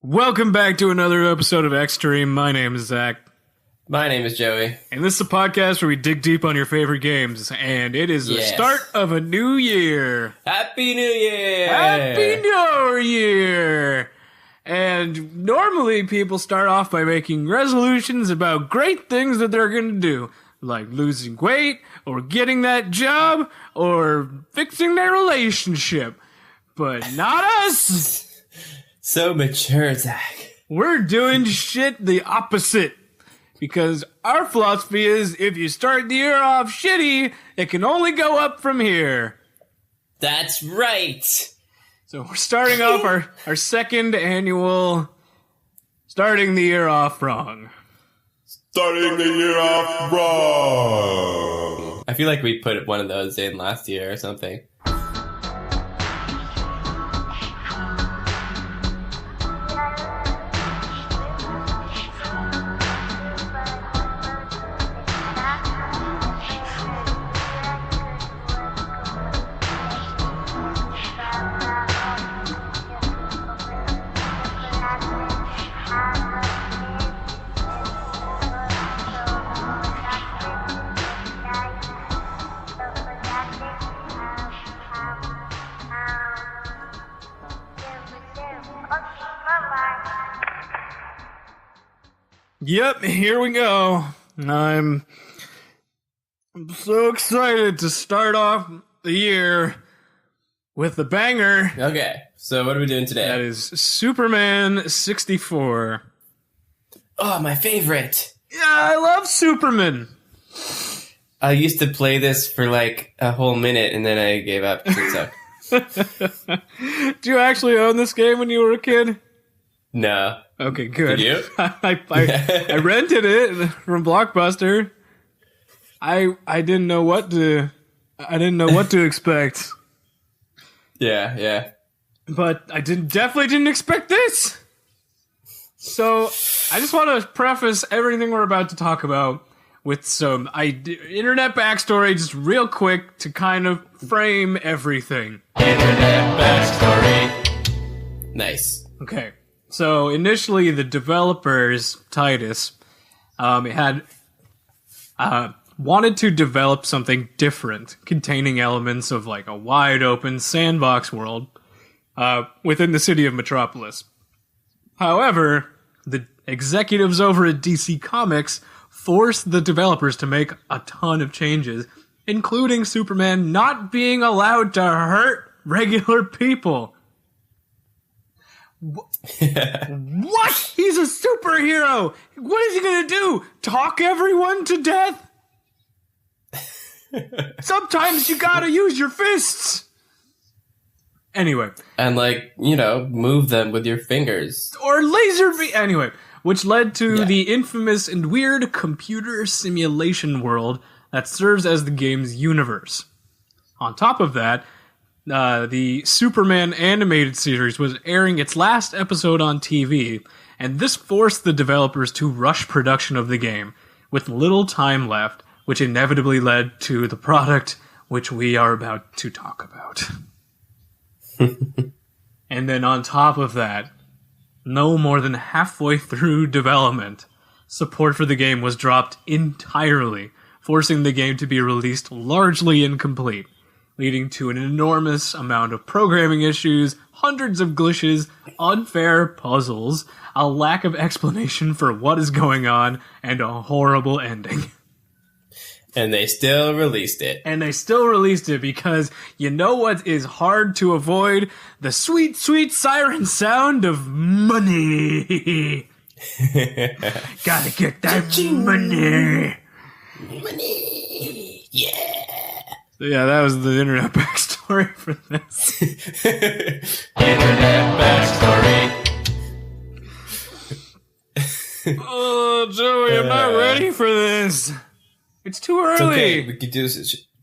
Welcome back to another episode of Extreme. My name is Zach. My name is Joey. And this is a podcast where we dig deep on your favorite games. And it is the start of a new year. Happy New Year! Happy New Year! And normally people start off by making resolutions about great things that they're going to do. Like losing weight, or getting that job, or fixing their relationship. But not us! So mature, Zach. We're doing shit the opposite. Because our philosophy is, if you start the year off shitty, it can only go up from here. That's right. So we're starting off our second annual starting the year off wrong. Starting the year off wrong. I feel like we put one of those in last year or something. Yep, here we go. I'm so excited to start off the year with the banger. Okay, so what are we doing today? That is Superman 64. Oh, my favorite. Yeah, I love Superman. I used to play this for like a whole minute and then I gave up. So. Do you actually own this game when you were a kid? No. Okay, good. Did you? I rented it from Blockbuster. I didn't know what to expect. Yeah. But I definitely didn't expect this. So I just want to preface everything we're about to talk about with some internet backstory, just real quick to kind of frame everything. Internet backstory. Nice. Okay. So initially, the developers, Titus, had wanted to develop something different, containing elements of like a wide open sandbox world within the city of Metropolis. However, the executives over at DC Comics forced the developers to make a ton of changes, including Superman not being allowed to hurt regular people. What? He's a superhero! What is he gonna do? Talk everyone to death? Sometimes you gotta use your fists! Anyway. And move them with your fingers. Or anyway, which led to the infamous and weird computer simulation world that serves as the game's universe. On top of that, the Superman animated series was airing its last episode on TV, and this forced the developers to rush production of the game, with little time left, which inevitably led to the product which we are about to talk about. And then on top of that, no more than halfway through development, support for the game was dropped entirely, forcing the game to be released largely incomplete, leading to an enormous amount of programming issues, hundreds of glitches, unfair puzzles, a lack of explanation for what is going on, and a horrible ending. And they still released it. Because you know what is hard to avoid? The sweet, sweet siren sound of money. Gotta get that money. Money. Yeah. Yeah, that was the internet backstory for this. Internet backstory. Oh, Joey, I'm not ready for this. It's too early. It's okay. We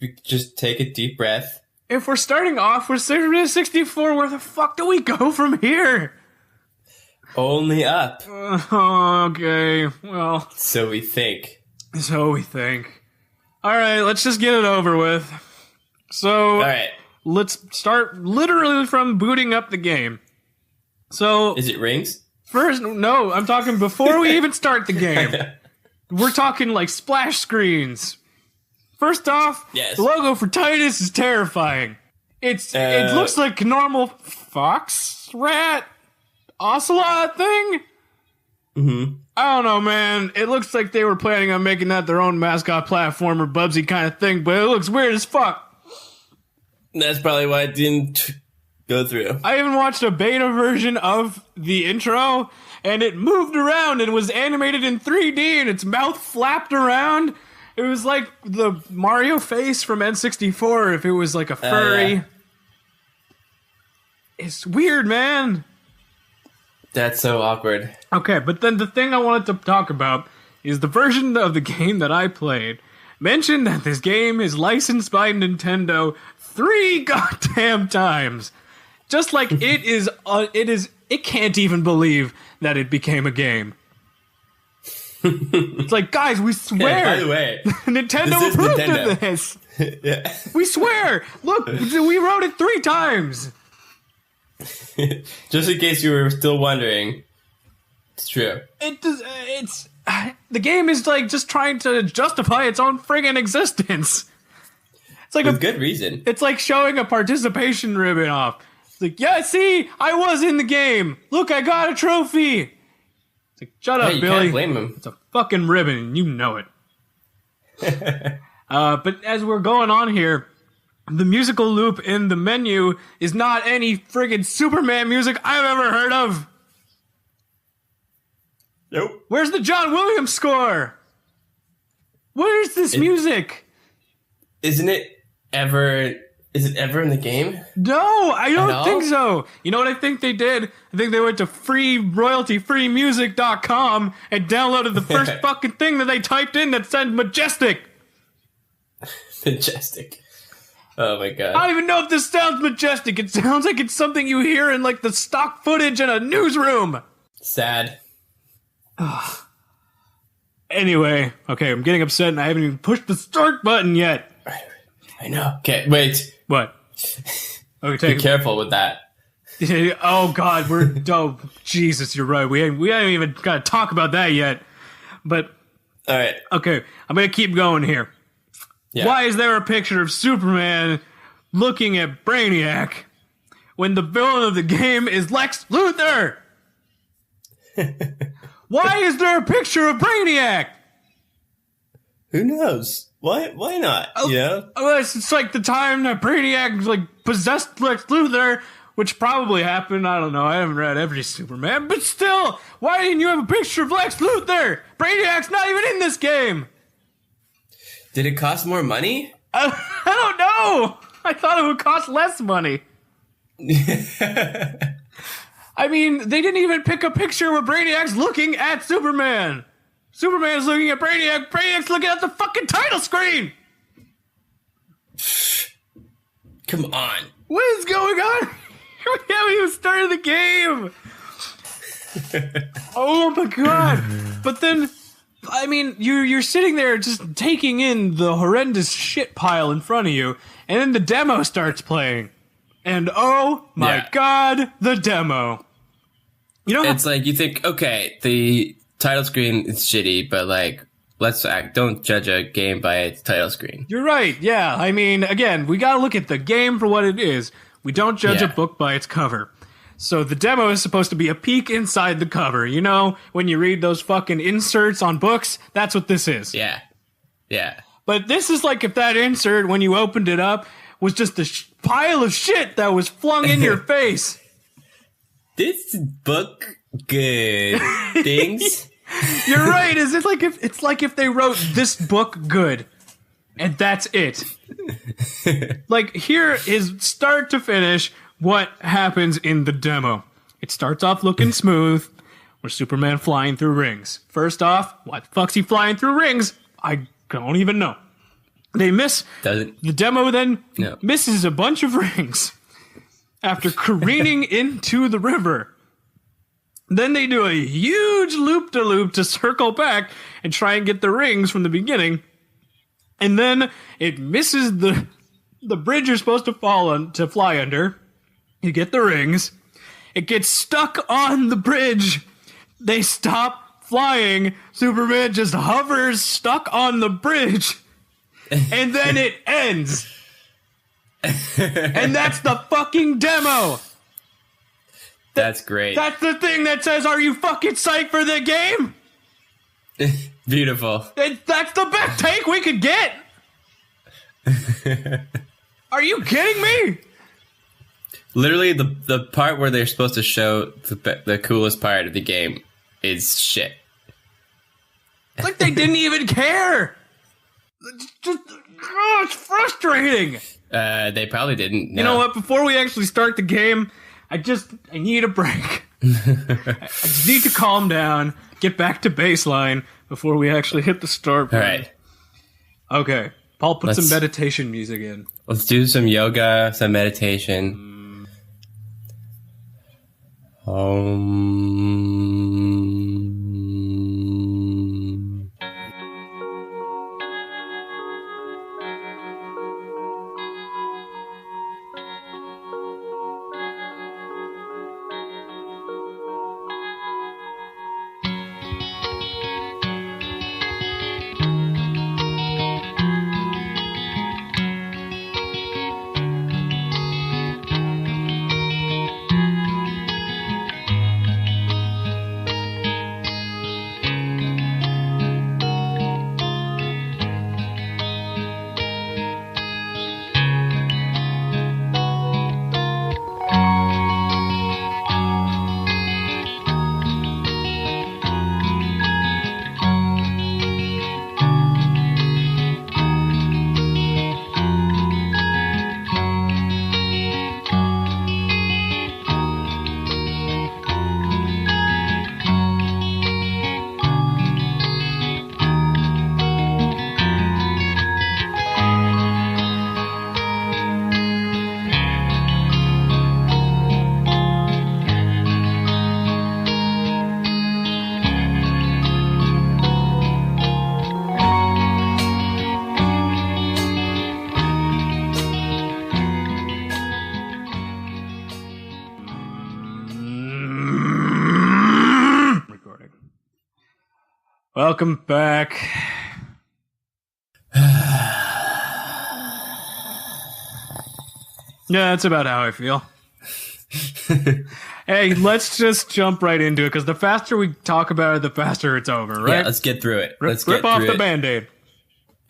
could just take a deep breath. If we're starting off with Superman 64, where the fuck do we go from here? Only up. Okay, well. So we think. All right, let's just get it over with. So, all right. Let's start literally from booting up the game. So, is it rings? First, no, I'm talking before we even start the game. We're talking like splash screens. First off, Yes. the logo for Titus is terrifying. It looks like a normal fox, rat, ocelot thing. Mm-hmm. I don't know, man. It looks like they were planning on making that their own mascot platformer, Bubsy kind of thing, but it looks weird as fuck. That's probably why it didn't go through. I even watched a beta version of the intro, and it moved around and was animated in 3D, and its mouth flapped around. It was like the Mario face from N64 if it was like a furry. Yeah. It's weird, man. That's so awkward. Okay, but then the thing I wanted to talk about is the version of the game that I played mentioned that this game is licensed by Nintendo 3 goddamn times. Just like it can't even believe that it became a game. It's like, guys, we swear. By the way, Nintendo this is approved Nintendo. of this. yeah. We swear. Look, we wrote it 3 times. Just in case you were still wondering, it's true. It's the game is like just trying to justify its own friggin' existence. It's like With good reason. It's like showing a participation ribbon off. It's like, yeah, see, I was in the game. Look, I got a trophy. It's like, shut up, Hey, you Billy. can't blame him. It's a fucking ribbon, and you know it. But as we're going on here, the musical loop in the menu is not any friggin' Superman music I've ever heard of. Nope. Where's the John Williams score? Where's this music? Is it ever in the game? No, I At don't all? think so. You know what I think they did? I think they went to royaltyfreemusic.com and downloaded the first fucking thing that they typed in that said Majestic. Majestic. Oh my god. I don't even know if this sounds majestic. It sounds like it's something you hear in like the stock footage in a newsroom. Sad. Anyway, okay, I'm getting upset and I haven't even pushed the start button yet. I know. Okay, wait. What? Okay, Be take careful with that. Oh God, oh Jesus, you're right. We haven't even got to talk about that yet. But All right. okay, I'm gonna keep going here. Yeah. Why is there a picture of Superman looking at Brainiac when the villain of the game is Lex Luthor? Why is there a picture of Brainiac? Who knows? Why not? You know? It's like the time that Brainiac like possessed Lex Luthor, which probably happened. I don't know. I haven't read every Superman, but still, why didn't you have a picture of Lex Luthor? Brainiac's not even in this game. Did it cost more money? I don't know. I thought it would cost less money. I mean, they didn't even pick a picture where Brainiac's looking at Superman. Superman's looking at Brainiac. Brainiac's looking at the fucking title screen. Come on. What is going on? We haven't even started the game. Oh my god. But then, I mean, you're sitting there just taking in the horrendous shit pile in front of you, and then the demo starts playing. And oh my Yeah. god, the demo. You know, It's like you think, okay, the title screen is shitty, but like, don't judge a game by its title screen. you're right. Yeah, I mean, again, we gotta look at the game for what it is. We don't judge a Yeah. book by its cover. So the demo is supposed to be a peek inside the cover. You know, when you read those fucking inserts on books, that's what this is. Yeah. Yeah. But this is like if that insert, when you opened it up, was just a pile of shit that was flung in your face. This book good things. You're right. It's like if they wrote this book good, and that's it. Like here is start to finish what happens in the demo. It starts off looking smooth, with Superman flying through rings. First off, why the fuck's he flying through rings? I don't even know. They miss Doesn't. the demo, then No. misses a bunch of rings after careening into the river. Then they do a huge loop-de-loop to circle back and try and get the rings from the beginning. And then it misses the bridge you're supposed to fly under. You get the rings. It gets stuck on the bridge They stop flying. Superman just hovers, stuck on the bridge, and then it ends. And that's the fucking demo. That's great. That's the thing that says, "Are you fucking psyched for the game?" Beautiful. That's the best take we could get. Are you kidding me? Literally, the part where they're supposed to show the coolest part of the game is shit. Like they didn't even care. It's frustrating. They probably didn't. No. You know what? Before we actually start the game, I need a break. I just need to calm down, get back to baseline before we actually hit the start button. All right. Okay. Paul, put some meditation music in. Let's do some yoga, some meditation. Welcome back. Yeah, that's about how I feel. Hey, let's just jump right into it, because the faster we talk about it, the faster it's over, right? Yeah, let's get through it. Rip off the Band-Aid.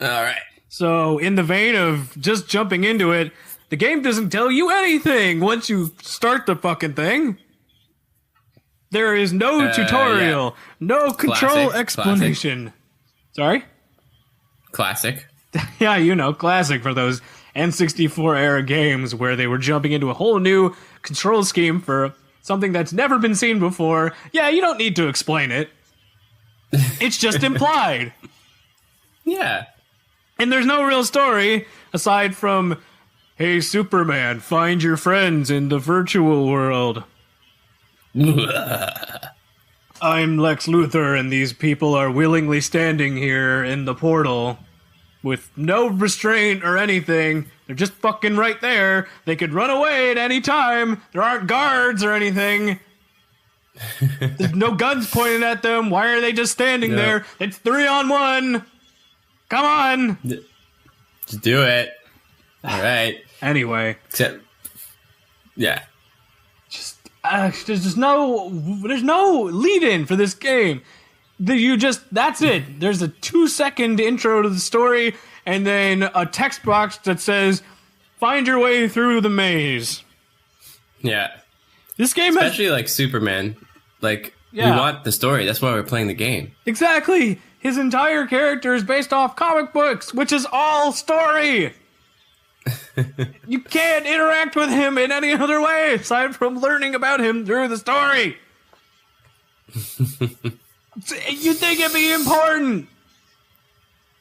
All right. So, in the vein of just jumping into it, the game doesn't tell you anything once you start the fucking thing. There is no tutorial, no control explanation. Sorry? Classic. Yeah, you know, classic for those N64 era games where they were jumping into a whole new control scheme for something that's never been seen before. Yeah, you don't need to explain it. It's just implied. Yeah. And there's no real story aside from, "Hey, Superman, find your friends in the virtual world. I'm Lex Luthor, and these people are willingly standing here in the portal with no restraint or anything. They're just fucking right there. They could run away at any time. There aren't guards or anything. There's no guns pointed at them. Why are they just standing there? It's 3-on-1. Come on. Just do it. All right. Anyway. Except, yeah. There's no lead-in for this game. That's it. There's a 2-second intro to the story, and then a text box that says, "Find your way through the maze." Yeah. This game especially like Superman. Like, we want the story. That's why we're playing the game. Exactly. His entire character is based off comic books, which is all story. You can't interact with him in any other way aside from learning about him through the story. You think it'd be important?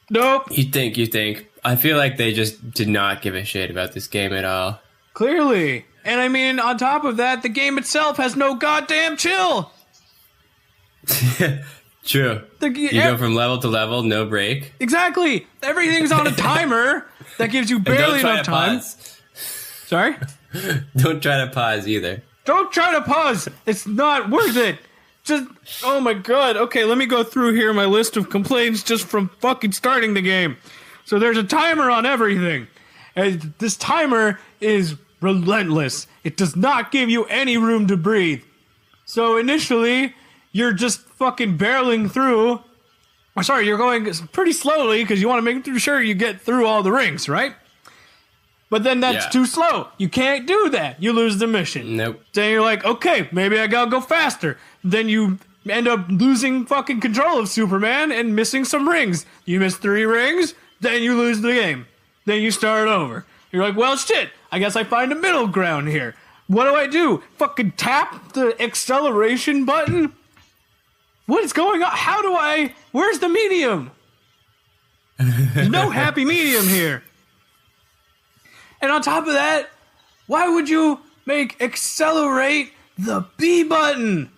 Nope. You think. I feel like they just did not give a shit about this game at all. Clearly. And I mean, on top of that, the game itself has no goddamn chill. True. You go from level to level, no break. Exactly. Everything's on a timer that gives you barely enough time. Pause. Sorry? Don't try to pause either. Don't try to pause. It's not worth it. Just, oh my god. Okay, let me go through here my list of complaints just from fucking starting the game. So there's a timer on everything. And this timer is relentless. It does not give you any room to breathe. So initially, you're just fucking barreling through. Or sorry, you're going pretty slowly because you want to make sure you get through all the rings, right? But then that's too slow. You can't do that. You lose the mission. Nope. Then you're like, okay, maybe I gotta go faster. Then you end up losing fucking control of Superman and missing some rings. You miss 3 rings, then you lose the game. Then you start over. You're like, well, shit, I guess I find a middle ground here. What do? Fucking tap the acceleration button? What is going on? Where's the medium? There's no happy medium here. And on top of that, why would you make accelerate the B button?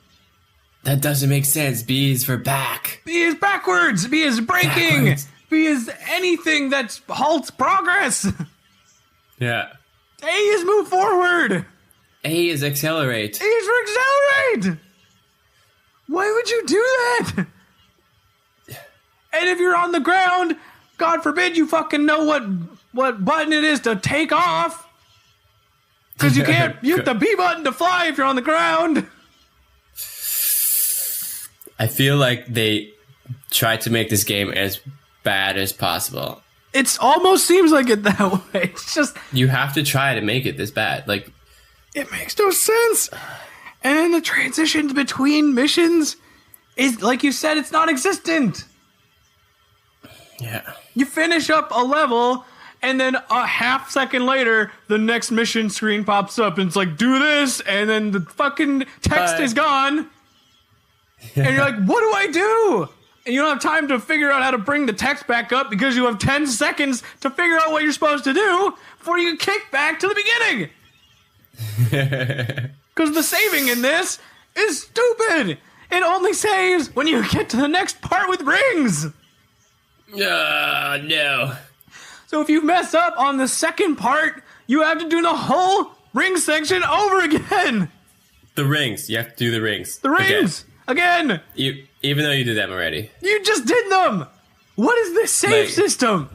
That doesn't make sense. B is for back. B is backwards. B is braking. Backwards. B is anything that halts progress. Yeah. A is move forward. A is accelerate. A is for accelerate. Why would you do that? And if you're on the ground, God forbid you fucking know what button it is to take off. Because you can't use the B button to fly if you're on the ground. I feel like they tried to make this game as bad as possible. It almost seems like it that way. It's just... You have to try to make it this bad. Like, it makes no sense. And then the transitions between missions is, like you said, it's non-existent. yeah. You finish up a level, and then a half second later, the next mission screen pops up, and it's like, do this, and then the fucking text is gone. And you're like, what do I do? And you don't have time to figure out how to bring the text back up because you have 10 seconds to figure out what you're supposed to do before you kick back to the beginning. Because the saving in this is stupid. It only saves when you get to the next part with rings. No. So if you mess up on the second part, you have to do the whole ring section over again. The rings. You have to do the rings. The rings. Again. Even though you did them already. You just did them. What is this save system?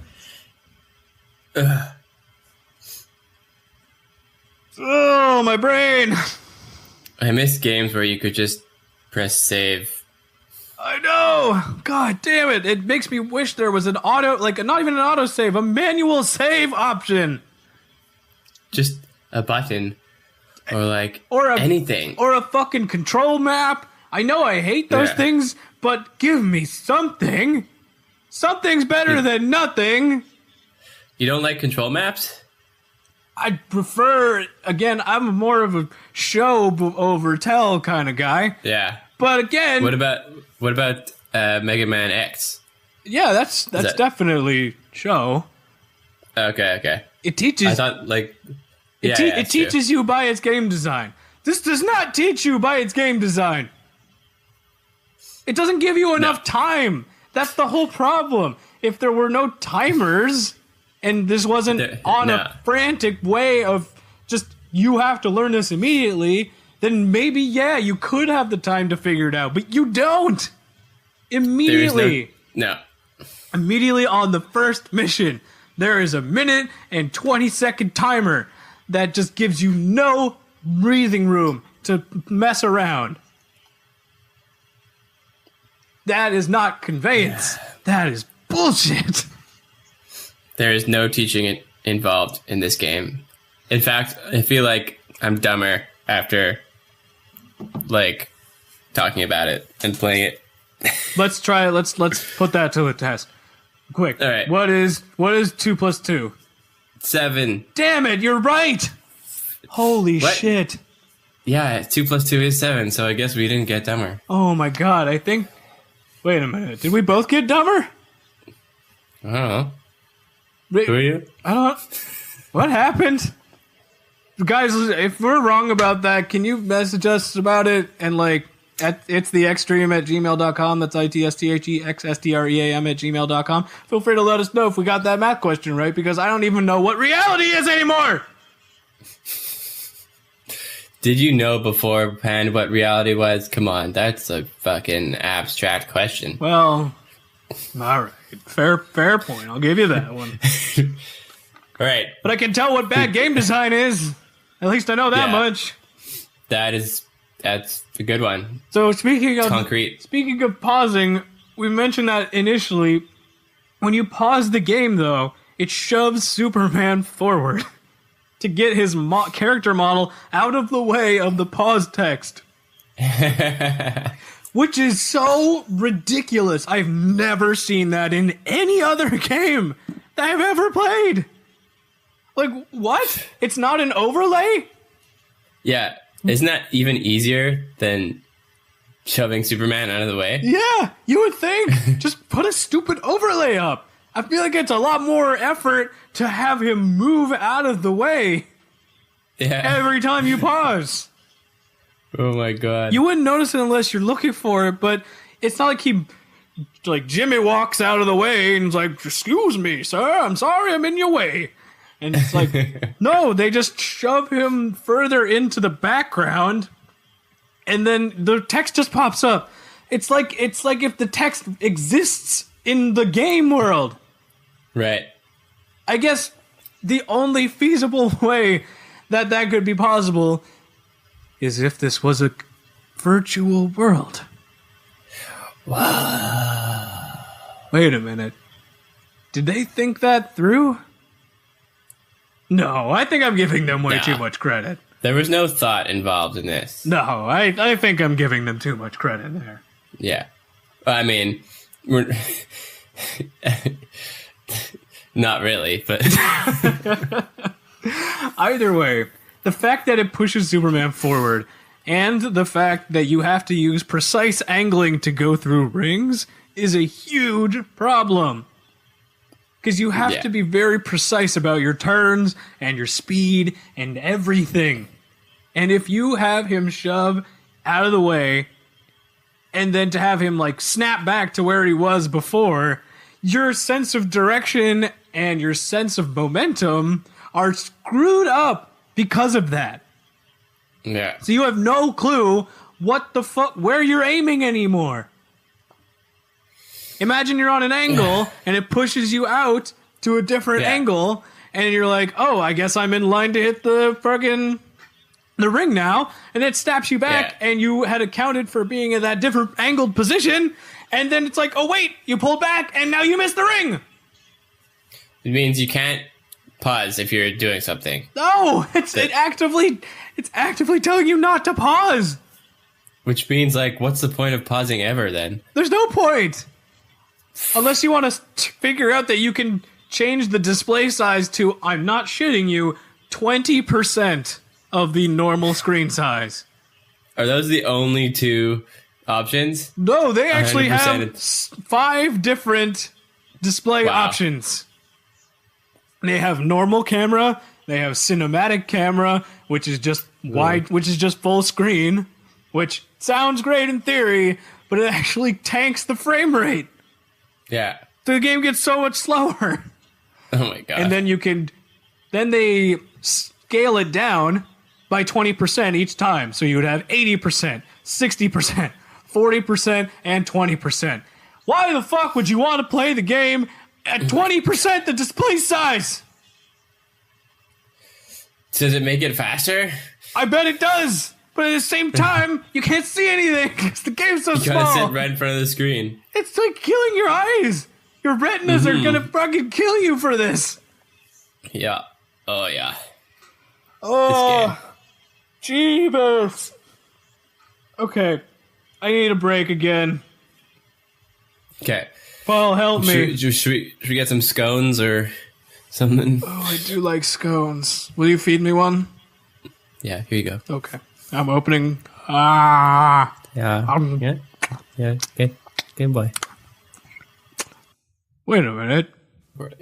Oh, my brain. I miss games where you could just press save. I know. God damn it. It makes me wish there was an auto, like not even an auto save, a manual save option. Just a button. Or anything. Or a fucking control map. I know I hate those things, but give me something. Something's better than nothing. You don't like control maps? I prefer, again, I'm more of a show over tell kind of guy. Yeah. But again... What about Mega Man X? Yeah, that's definitely show. Okay. It teaches... I thought, it teaches you by its game design. This does not teach you by its game design. It doesn't give you enough time. That's the whole problem. If there were no timers, and this wasn't a frantic way of just, you have to learn this immediately, then maybe, you could have the time to figure it out. But you don't. Immediately. Immediately on the first mission, there is a 1 and 20-second timer that just gives you no breathing room to mess around. That is not conveyance. That is bullshit. There is no teaching it involved in this game. In fact, I feel like I'm dumber after, talking about it and playing it. Let's try it. Let's put that to the test. Quick. All right. What is 2 plus 2? 7. Damn it, you're right. Holy shit. Yeah, 2 plus 2 is 7, so I guess we didn't get dumber. Oh my god, I think... Wait a minute. Did we both get dumber? I don't know. Who are you? I don't... What happened? Guys, if we're wrong about that, can you message us about it? And it's the xstream@gmail.com. That's ITSTHEXSTREAM@gmail.com. Feel free to let us know if we got that math question right, because I don't even know what reality is anymore. Did you know beforehand what reality was? Come on, that's a fucking abstract question. Well, all right. Fair point. I'll give you that one. All right. But I can tell what bad game design is. At least I know that much. That's a good one. So speaking of pausing, we mentioned that initially. When you pause the game, though, it shoves Superman forward to get his character model out of the way of the pause text. Which is so ridiculous. I've never seen that in any other game that I've ever played. Like, what? It's not an overlay? Yeah. Isn't that even easier than shoving Superman out of the way? Yeah, you would think. Just put a stupid overlay up. I feel like it's a lot more effort to have him move out of the way every time you pause. Oh my god. You wouldn't notice it unless you're looking for it, but it's not like Jimmy walks out of the way and is like, "Excuse me, sir, I'm sorry I'm in your way." And it's like, no, they just shove him further into the background, and then the text just pops up. It's like if the text exists in the game world. Right. I guess the only feasible way that could be possible is if this was a virtual world. Wow. Wait a minute. Did they think that through? No, I think I'm giving them way too much credit. There was no thought involved in this. No, I think I'm giving them too much credit there. Yeah. I mean, we're not really, but either way, the fact that it pushes Superman forward and the fact that you have to use precise angling to go through rings is a huge problem. Because you have to be very precise about your turns and your speed and everything. And if you have him shove out of the way and then to have him like snap back to where he was before, your sense of direction and your sense of momentum are screwed up because of that. yeah. So you have no clue what the fuck, where you're aiming anymore. Imagine you're on an angle and it pushes you out to a different angle and you're like, oh, I guess I'm in line to hit the ring now. And it snaps you back and you had accounted for being in that different angled position. And then it's like, oh, wait, you pulled back and now you missed the ring. It means you can't pause if you're doing something. No, it's actively telling you not to pause. Which means, like, what's the point of pausing ever then? There's no point. Unless you want to figure out that you can change the display size to, I'm not shitting you, 20% of the normal screen size. Are those the only two options? No, they actually 100% have it's- 5 different display options. They have normal camera, they have cinematic camera, which is just wide, which is just full screen, which sounds great in theory, but it actually tanks the frame rate. Yeah. So the game gets so much slower. Oh my god. And then they scale it down by 20% each time. So you would have 80%, 60%, 40%, and 20%. Why the fuck would you want to play the game at 20% the display size? Does it make it faster? I bet it does. But at the same time, you can't see anything because the game's so You small. gotta sit right in front of the screen. It's like killing your eyes. Your retinas are gonna fucking kill you for this. Yeah. Oh yeah. Oh, Jeebus. Okay, I need a break again. Okay. Paul, help me. Should we get some scones or something? Oh, I do like scones. Will you feed me one? Yeah, here you go. Okay. I'm opening. Ah. Yeah. Yeah. Good boy. Wait a minute.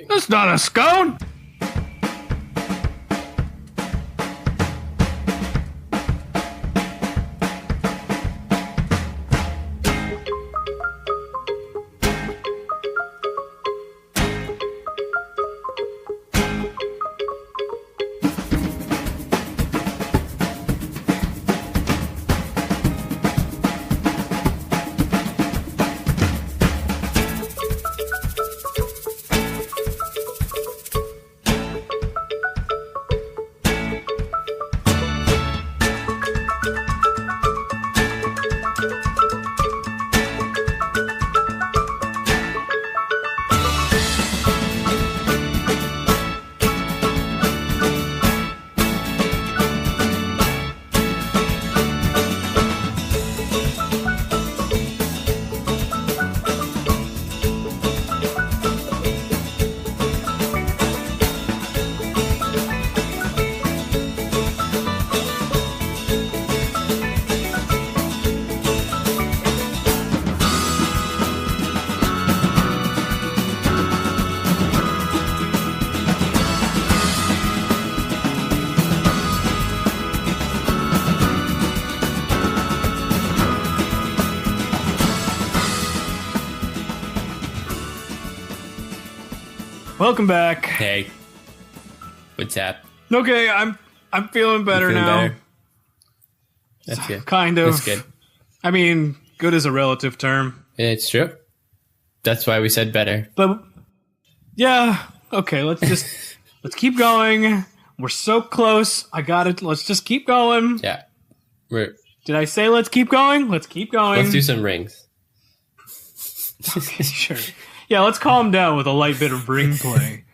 That's not a scone. Welcome back. Hey, what's up? Okay, I'm feeling better Feeling now. better? That's good. Kind of. That's good. I mean, good is a relative term. It's true. That's why we said better. But yeah, okay, let's keep going. We're so close. I got it. Let's just keep going. Yeah. Did I say let's keep going? Let's keep going. Let's do some rings. Sure. Yeah, let's calm down with a light bit of ring play.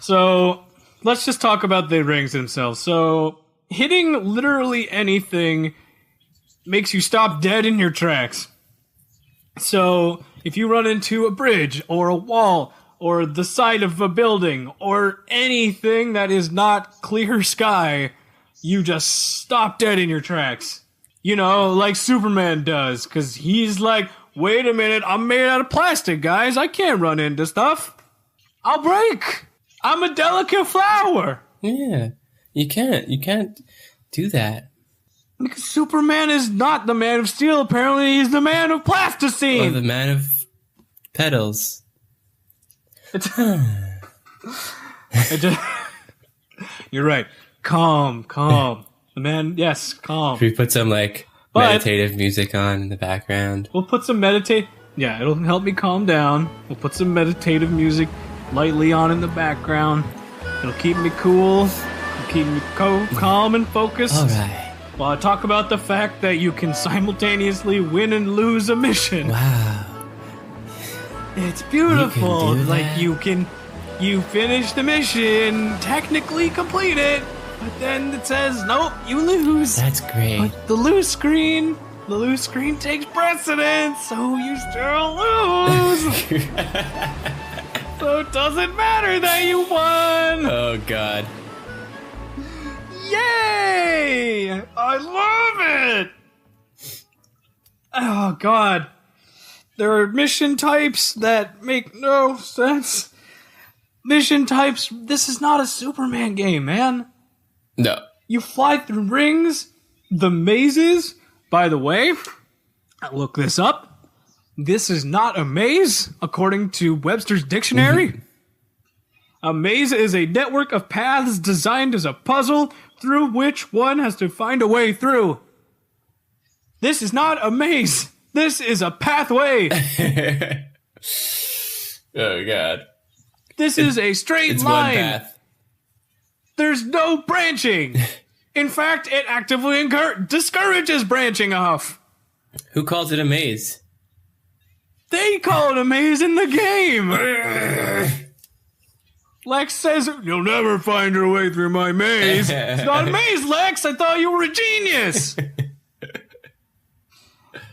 So let's just talk about the rings themselves. So hitting literally anything makes you stop dead in your tracks. So if you run into a bridge or a wall or the side of a building or anything that is not clear sky, you just stop dead in your tracks. You know, like Superman does, because he's like, wait a minute, I'm made out of plastic, guys. I can't run into stuff. I'll break. I'm a delicate flower. Yeah. You can't do that. Because Superman is not the Man of Steel. Apparently, he's the Man of Plasticine. Or the man of petals. You're right. Calm. The man, yes, calm. We put some meditative music on in the background. We'll put some Yeah, it'll help me calm down. We'll put some meditative music lightly on in the background. It'll keep me cool. It'll keep me calm and focused. All right. While I talk about the fact that you can simultaneously win and lose a mission. Wow. It's beautiful. You can do that? You finish the mission, technically complete it, but then it says, nope, you lose. That's great. But the lose screen takes precedence, so you still lose. So it doesn't matter that you won. Oh, God. Yay! I love it. Oh, God. There are mission types that make no sense. Mission types, this is not a Superman game, man. No. You fly through rings, the mazes. By the way, I looked this up. This is not a maze, according to Webster's dictionary. A maze is a network of paths designed as a puzzle through which one has to find a way through. This is not a maze. This is a pathway. Oh, God. This is a straight It's line. one path. There's no branching. In fact, it actively discourages branching off. Who calls it a maze? They call it a maze in the game. Lex says, you'll never find your way through my maze. It's not a maze, Lex. I thought you were a genius.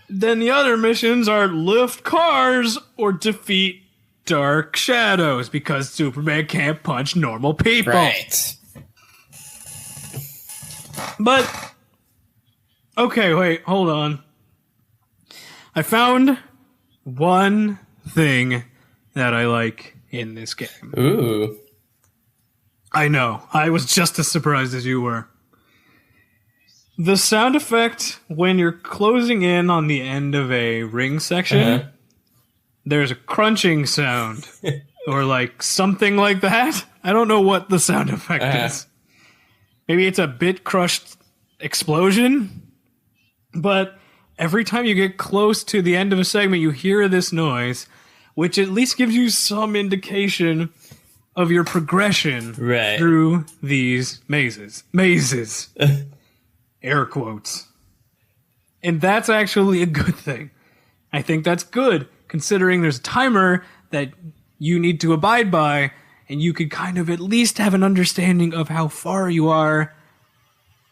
Then the other missions are lift cars or defeat dark shadows because Superman can't punch normal people. Right. But, okay, wait, hold on. I found one thing that I like in this game. Ooh. I know. I was just as surprised as you were. The sound effect when you're closing in on the end of a ring section, there's a crunching sound. Or like something like that. I don't know what the sound effect is. Maybe it's a bit crushed explosion. But every time you get close to the end of a segment, you hear this noise, which at least gives you some indication of your progression through these mazes. Mazes. Air quotes. And that's actually a good thing. I think that's good, considering there's a timer that you need to abide by, and you could kind of at least have an understanding of how far you are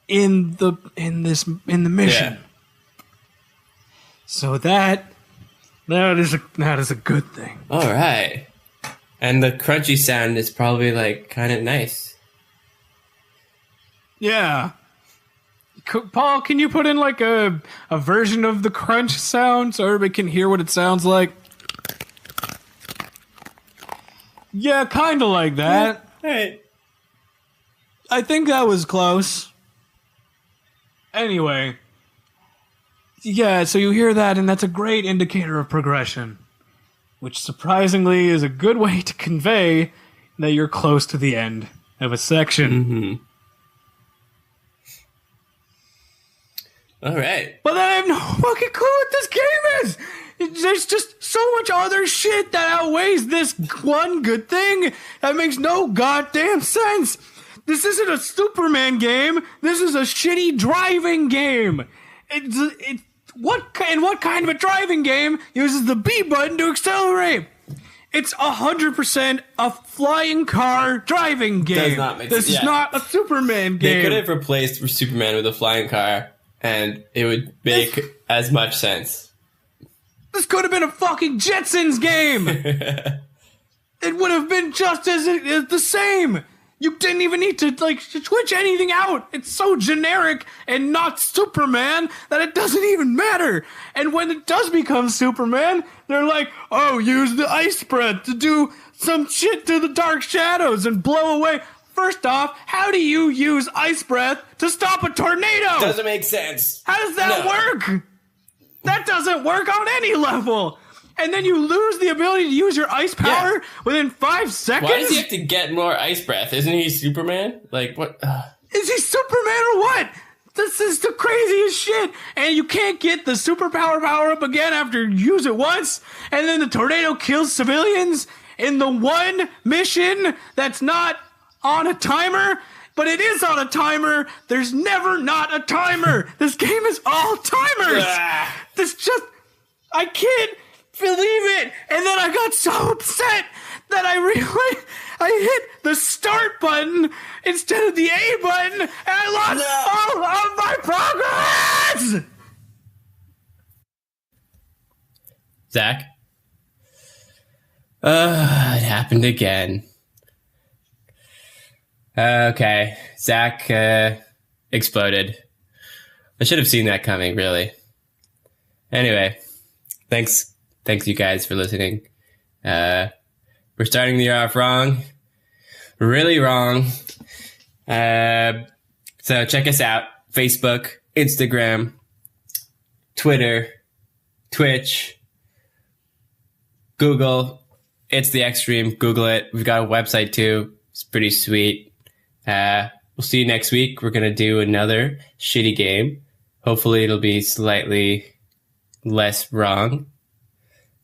in the mission. Yeah. So that is a good thing. All right. And the crunchy sound is probably like kind of nice. Yeah. Paul, can you put in like a version of the crunch sound so everybody can hear what it sounds like? Yeah, kind of like that. Hey. I think that was close. Anyway. Yeah, so you hear that, and that's a great indicator of progression. which surprisingly is a good way to convey that you're close to the end of a section. All right. But then I have no fucking clue what this game is. There's just so much other shit that outweighs this one good thing that makes no goddamn sense. This isn't a Superman game. This is a shitty driving game. What kind of a driving game uses the B button to accelerate? It's 100% a flying car driving game. Does not make this sense. is not a Superman game. They could have replaced Superman with a flying car, and it would make as much sense. This could have been a fucking Jetsons game. It would have been just as the same. You didn't even need to switch anything out. It's so generic and not Superman that it doesn't even matter. And when it does become Superman, they're like, oh, use the ice breath to do some shit to the dark shadows and blow away. First off, how do you use ice breath to stop a tornado? Doesn't make sense. How does that work? That doesn't work on any level. And then you lose the ability to use your ice power within 5 seconds? Why does he have to get more ice breath? Isn't he Superman? Like, what? Is he Superman or what? This is the craziest shit. And you can't get the superpower power up again after you use it once. And then the tornado kills civilians in the one mission that's not on a timer. But it is on a timer. There's never not a timer. This game is all timers. I can't believe it. And then I got so upset that I hit the start button instead of the A button, and I lost all of my progress. Zach? It happened again. Okay, Zach exploded. I should have seen that coming, really. Anyway, thanks you guys for listening. We're starting the year off wrong. Really wrong. So check us out. Facebook, Instagram, Twitter, Twitch, Google. It's the Extreme. Google it. We've got a website too. It's pretty sweet. We'll see you next week. We're going to do another shitty game. Hopefully it'll be slightly less wrong.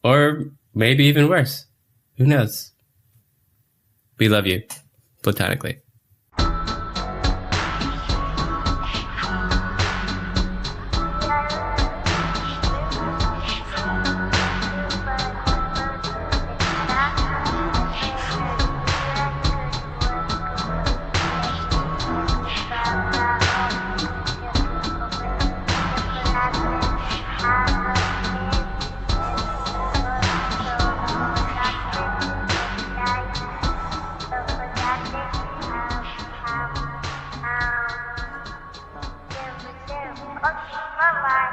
Or maybe even worse. Who knows? We love you. Platonically. Bye-bye.